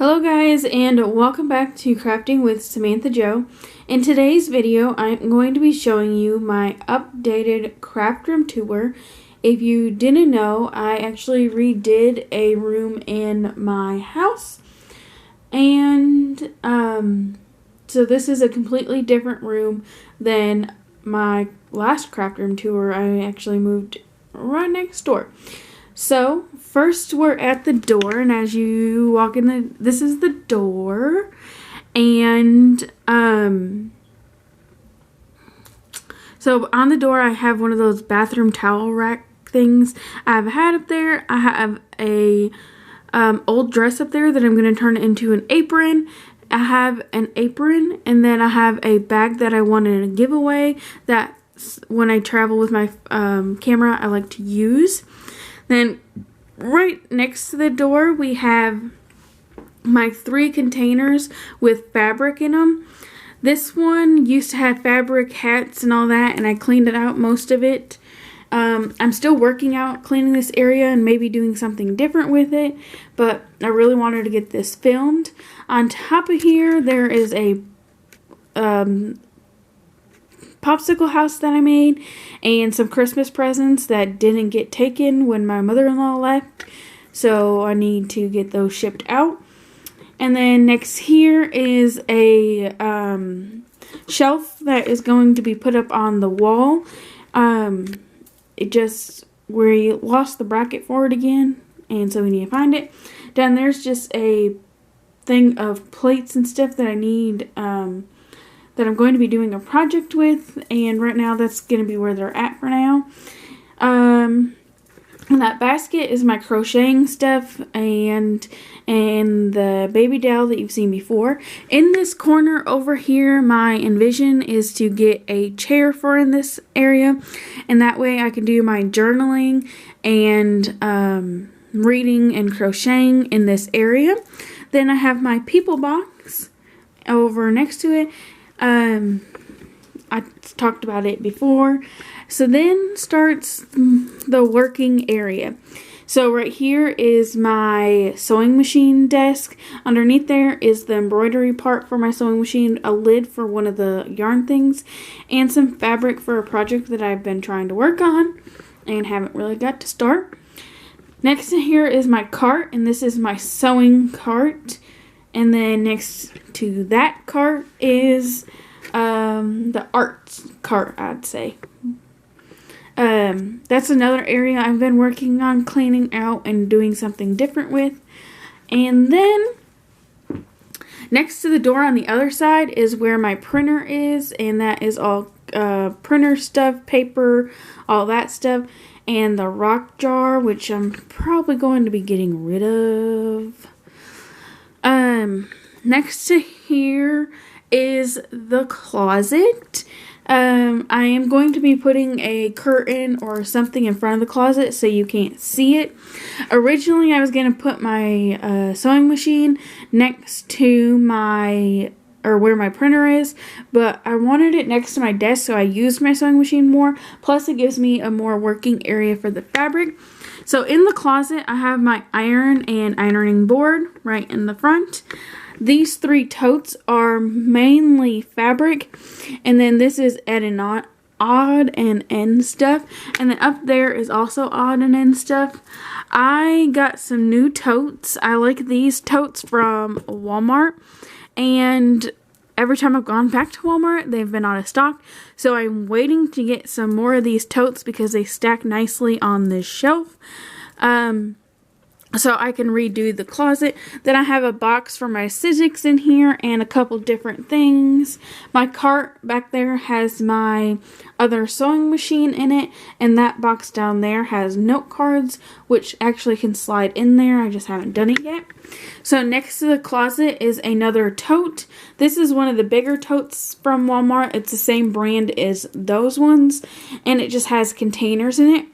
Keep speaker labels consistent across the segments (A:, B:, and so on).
A: Hello guys, and welcome back to Crafting with Samantha Jo. In today's video, I'm going to be showing you my updated craft room tour. If you didn't know, I actually redid a room in my house. And so this is a completely different room than my last craft room tour. I actually moved right next door. So, first we're at the door, and as you walk in, this is the door, and, so on the door I have one of those bathroom towel rack things. I have a hat up there. I have a, old dress up there that I'm going to turn into an apron. I have an apron, and then I have a bag that I wanted to give away that when I travel with my, camera I like to use. Then right next to the door we have my 3 containers with fabric in them. This one used to have fabric hats and all that, and I cleaned it out, most of it. I'm still working out cleaning this area and maybe doing something different with it, but I really wanted to get this filmed. On top of here there is a popsicle house that I made and some Christmas presents that didn't get taken when my mother-in-law left, so I need to get those shipped out. And then next here is a shelf that is going to be put up on the wall. We lost the bracket for it again, and so we need to find it. Down there's just a thing of plates and stuff that I need that I'm going to be doing a project with, and right now that's going to be where they're at for now. And that basket is my crocheting stuff and the baby doll that you've seen before. In this corner over here, my envision is to get a chair for in this area, and that way I can do my journaling and reading and crocheting in this area. Then I have my people box over next to it. I talked about it before. So then starts the working area. So right here is my sewing machine desk. Underneath there is the embroidery part for my sewing machine, a lid for one of the yarn things, and some fabric for a project that I've been trying to work on and haven't really got to start. Next to here is my cart, and this is my sewing cart. And then next to that cart is the arts cart, I'd say. That's another area I've been working on cleaning out and doing something different with. And then next to the door on the other side is where my printer is, and that is all printer stuff, paper, all that stuff, and the rock jar, which I'm probably going to be getting rid of. Next to here is the closet. I am going to be putting a curtain or something in front of the closet so you can't see it. Originally I was going to put my sewing machine next to where my printer is, but I wanted it next to my desk, so I used my sewing machine more. Plus it gives me a more working area for the fabric. So in the closet I have my iron and ironing board right in the front. These 3 totes are mainly fabric, and then this is odd and end stuff, and then up there is also odd and end stuff. I got some new totes. I like these totes from Walmart, and every time I've gone back to Walmart, they've been out of stock, so I'm waiting to get some more of these totes because they stack nicely on this shelf. So I can redo the closet. Then I have a box for my Sizzix in here and a couple different things. My cart back there has my other sewing machine in it, and that box down there has note cards, which actually can slide in there. I just haven't done it yet. So next to the closet is another tote. This is one of the bigger totes from Walmart. It's the same brand as those ones, and it just has containers in it.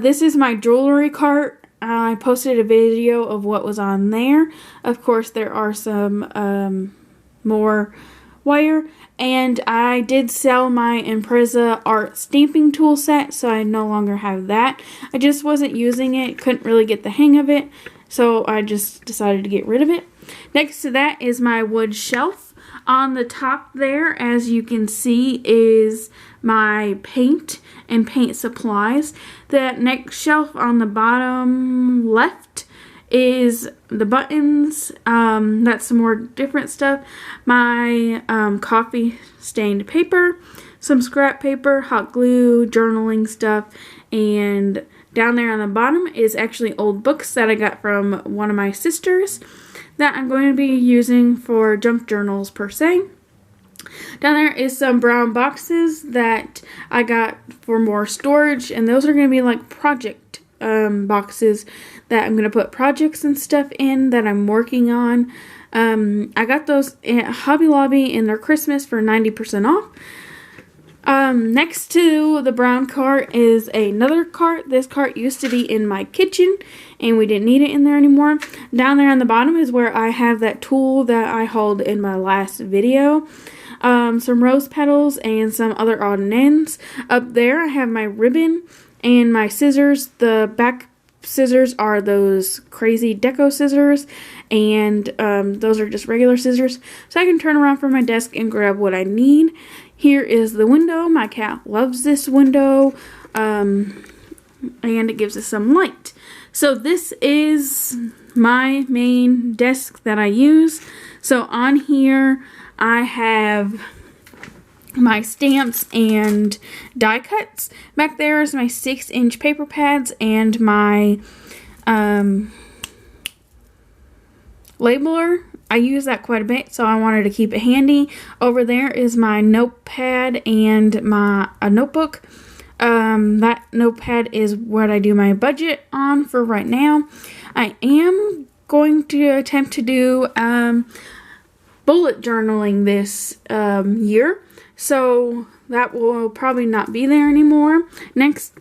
A: This is my jewelry cart. I posted a video of what was on there. Of course, there are some more wire, and I did sell my Impreza art stamping tool set, so I no longer have that. I just wasn't using it, couldn't really get the hang of it, so I just decided to get rid of it. Next to that is my wood shelf. On the top there, as you can see, is my paint and paint supplies. That next shelf on the bottom left is the buttons. That's some more different stuff. My coffee stained paper, some scrap paper, hot glue, journaling stuff, and down there on the bottom is actually old books that I got from one of my sisters that I'm going to be using for junk journals per se. Down there is some brown boxes that I got for more storage, and those are going to be like project boxes that I'm going to put projects and stuff in that I'm working on. I got those at Hobby Lobby in their Christmas for 90% off. Next to the brown cart is another cart. This cart used to be in my kitchen and we didn't need it in there anymore. Down there on the bottom is where I have that tool that I hauled in my last video. Some rose petals and some other odd and ends. Up there I have my ribbon and my scissors. The back scissors are those crazy deco scissors, and those are just regular scissors, so I can turn around from my desk and grab what I need. Here is the window. My cat loves this window, and it gives us some light. So this is my main desk that I use. So on here I have my stamps and die cuts. Back there is my 6-inch paper pads and my labeler. I use that quite a bit, so I wanted to keep it handy. Over there is my notepad and my notebook. That notepad is what I do my budget on for right now. I am going to attempt to do bullet journaling this year, so that will probably not be there anymore. Next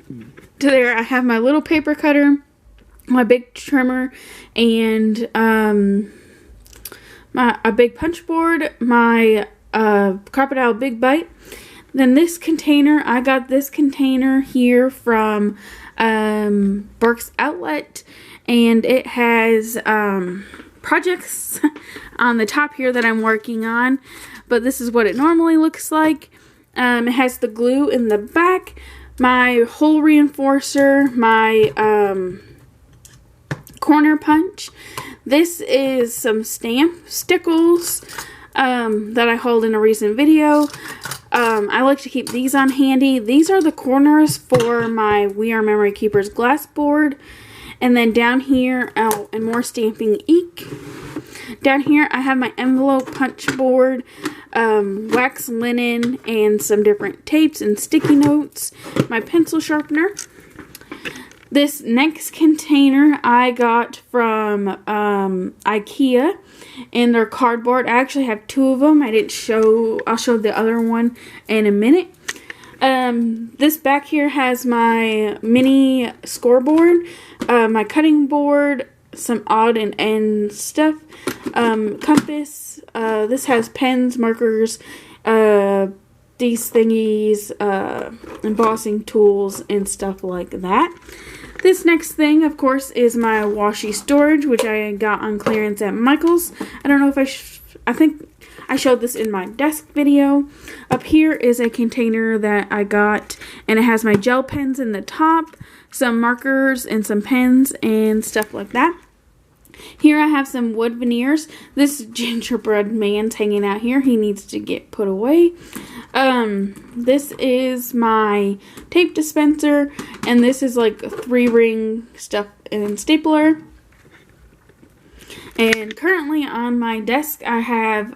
A: to there I have my little paper cutter, my big trimmer, and a big punch board, my Crocodile Big Bite. Then this container, I got this container here from Burke's Outlet, and it has projects on the top here that I'm working on, but this is what it normally looks like. It has the glue in the back, my hole reinforcer, my corner punch. This is some stamp stickles that I hauled in a recent video. I like to keep these on handy. These are the corners for my We Are Memory Keepers glass board. And then down here, oh, and more stamping ink. Down here I have my envelope punch board, wax linen, and some different tapes and sticky notes. My pencil sharpener. This next container I got from IKEA in their cardboard. I actually have two of them. I'll show the other one in a minute. This back here has my mini scoreboard, my cutting board, some odd and end stuff, compass. This has pens, markers, these thingies, embossing tools, and stuff like that. This next thing, of course, is my Washi Storage, which I got on clearance at Michael's. I don't know if I think I showed this in my desk video. Up here is a container that I got, and it has my gel pens in the top, some markers, and some pens, and stuff like that. Here I have some wood veneers. This gingerbread man's hanging out here. He needs to get put away. This is my tape dispenser, and this is like 3-ring stuff and stapler. And currently on my desk I have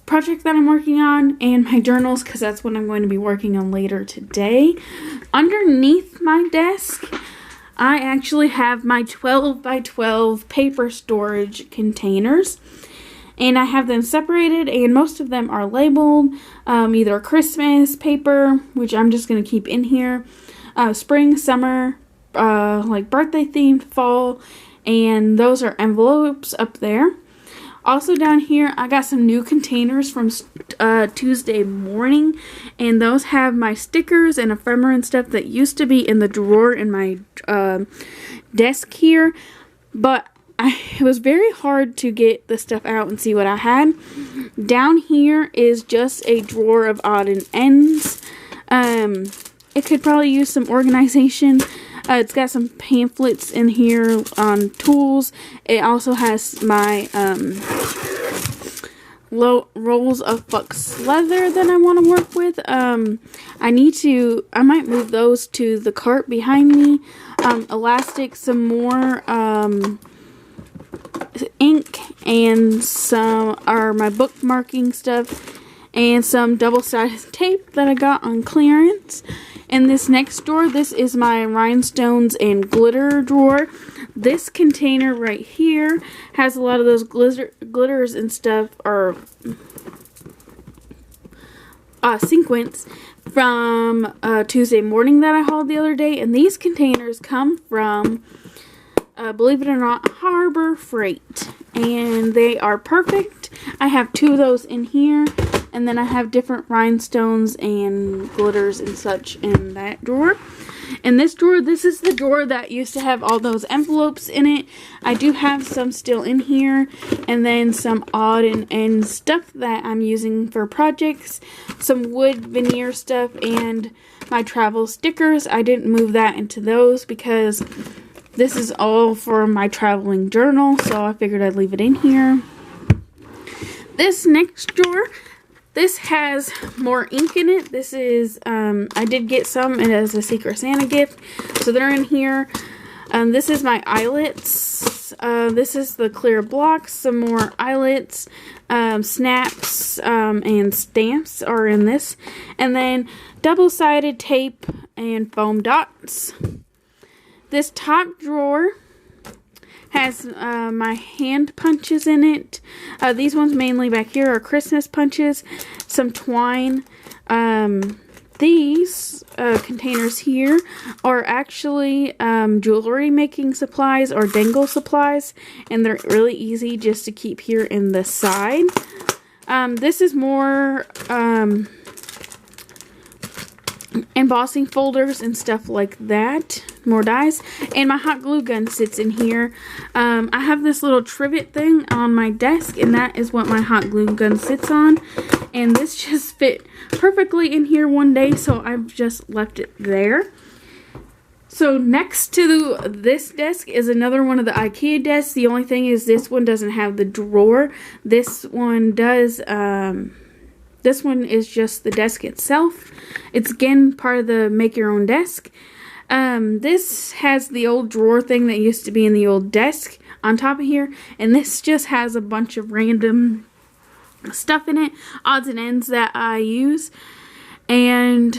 A: project that I'm working on and my journals, because that's what I'm going to be working on later today. Underneath my desk I actually have my 12 by 12 paper storage containers, and I have them separated, and most of them are labeled either Christmas paper, which I'm just going to keep in here, spring, summer, like birthday themed, fall, and those are envelopes up there. Also down here, I got some new containers from Tuesday morning, and those have my stickers and ephemera and stuff that used to be in the drawer in my desk here, but it was very hard to get the stuff out and see what I had. Down here is just a drawer of odd and ends. It could probably use some organization. It's got some pamphlets in here on tools. It also has my rolls of Bucks leather that I want to work with. I might move those to the cart behind me. Elastic, some more ink, and some are my bookmarking stuff, and some double-sided tape that I got on clearance. In this next drawer, this is my rhinestones and glitter drawer. This container right here has a lot of those glitters and stuff, or sequins from Tuesday morning that I hauled the other day. And these containers come from, believe it or not, Harbor Freight. And they are perfect. I have 2 of those in here. And then I have different rhinestones and glitters and such in that drawer. In this drawer, this is the drawer that used to have all those envelopes in it. I do have some still in here. And then some odd and end stuff that I'm using for projects. Some wood veneer stuff and my travel stickers. I didn't move that into those because this is all for my traveling journal. So I figured I'd leave it in here. This next drawer, this has more ink in it. This is, I did get some as a Secret Santa gift. So they're in here. This is my eyelets. This is the clear blocks. Some more eyelets, snaps, and stamps are in this. And then double-sided tape and foam dots. This top drawer has my hand punches in it. These ones mainly back here are Christmas punches, some twine. These containers here are actually jewelry making supplies or dangle supplies, and they're really easy just to keep here in the side. This is more embossing folders and stuff like that. More dies. And my hot glue gun sits in here. I have this little trivet thing on my desk, and that is what my hot glue gun sits on. And this just fit perfectly in here one day, so I've just left it there. So next to this desk is another one of the IKEA desks. The only thing is this one doesn't have the drawer. This one does. This one is just the desk itself. It's again part of the make your own desk. This has the old drawer thing that used to be in the old desk on top of here. And this just has a bunch of random stuff in it. Odds and ends that I use. And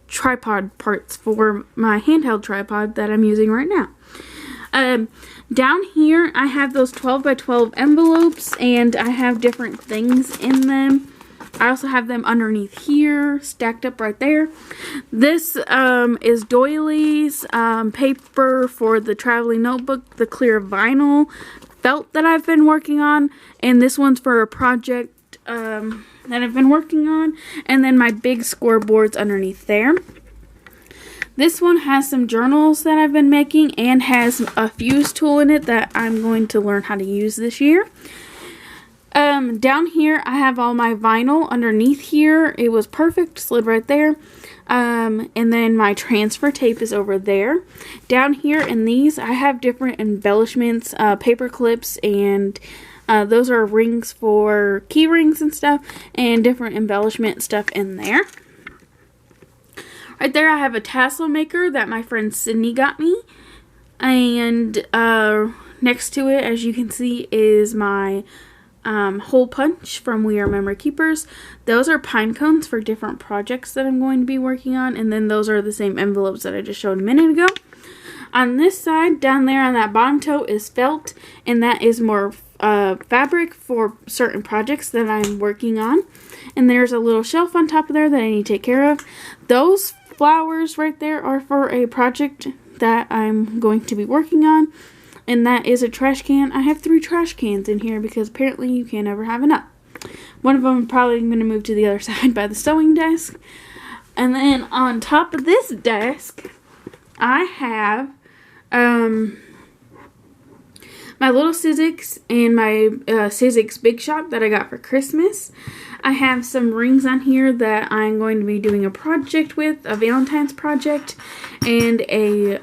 A: tripod parts for my handheld tripod that I'm using right now. Down here I have those 12 by 12 envelopes, and I have different things in them. I also have them underneath here, stacked up right there. This is doilies, paper for the traveling notebook, the clear vinyl felt that I've been working on, and this one's for a project that I've been working on, and then my big scoreboards underneath there. This one has some journals that I've been making and has a fuse tool in it that I'm going to learn how to use this year. Down here I have all my vinyl underneath here. It was perfect, slid right there. And then my transfer tape is over there. Down here in these I have different embellishments, paper clips, and those are rings for key rings and stuff, and different embellishment stuff in there. Right there I have a Tassel Maker that my friend Sydney got me. And next to it, as you can see, is my hole punch from We Are Memory Keepers. Those are pine cones for different projects that I'm going to be working on. And then those are the same envelopes that I just showed a minute ago. On this side, down there on that bottom toe, is felt. And that is more fabric for certain projects that I'm working on. And there's a little shelf on top of there that I need to take care of. Those flowers right there are for a project that I'm going to be working on. and that is a trash can. I have 3 trash cans in here because apparently you can't ever have enough. One of them I'm probably going to move to the other side by the sewing desk. And then on top of this desk, I have my little Sizzix and my Sizzix Big Shot that I got for Christmas. I have some rings on here that I'm going to be doing a project with, a Valentine's project, and a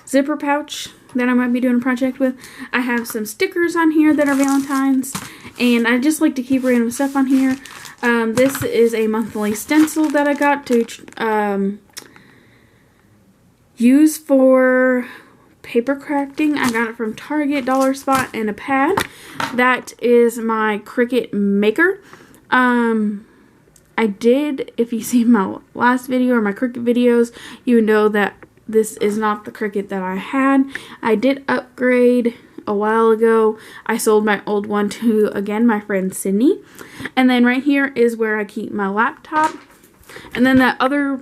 A: zipper pouch that I might be doing a project with. I have some stickers on here that are Valentine's, and I just like to keep random stuff on here. This is a monthly stencil that I got to use for paper crafting. I got it from Target, Dollar Spot, and a pad. That is my Cricut maker. I did, if you see my last video or my Cricut videos, you know that this is not the Cricut that I had. I did upgrade a while ago. I sold my old one to, again, my friend Sydney. And then right here is where I keep my laptop. And then that other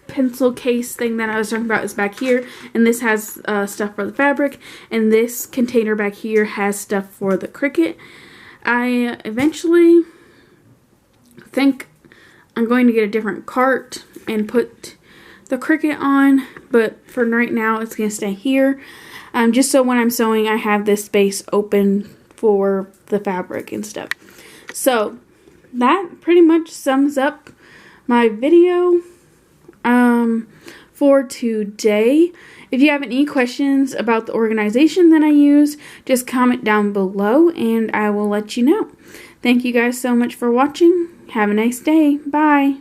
A: pencil case thing that I was talking about is back here, and this has stuff for the fabric, and this container back here has stuff for the Cricut. I eventually think I'm going to get a different cart and put the Cricut on, but for right now it's going to stay here, just so when I'm sewing I have this space open for the fabric and stuff. So that pretty much sums up my video for today. If you have any questions about the organization that I use, just comment down below and I will let you know. Thank you guys so much for watching. Have a nice day. Bye.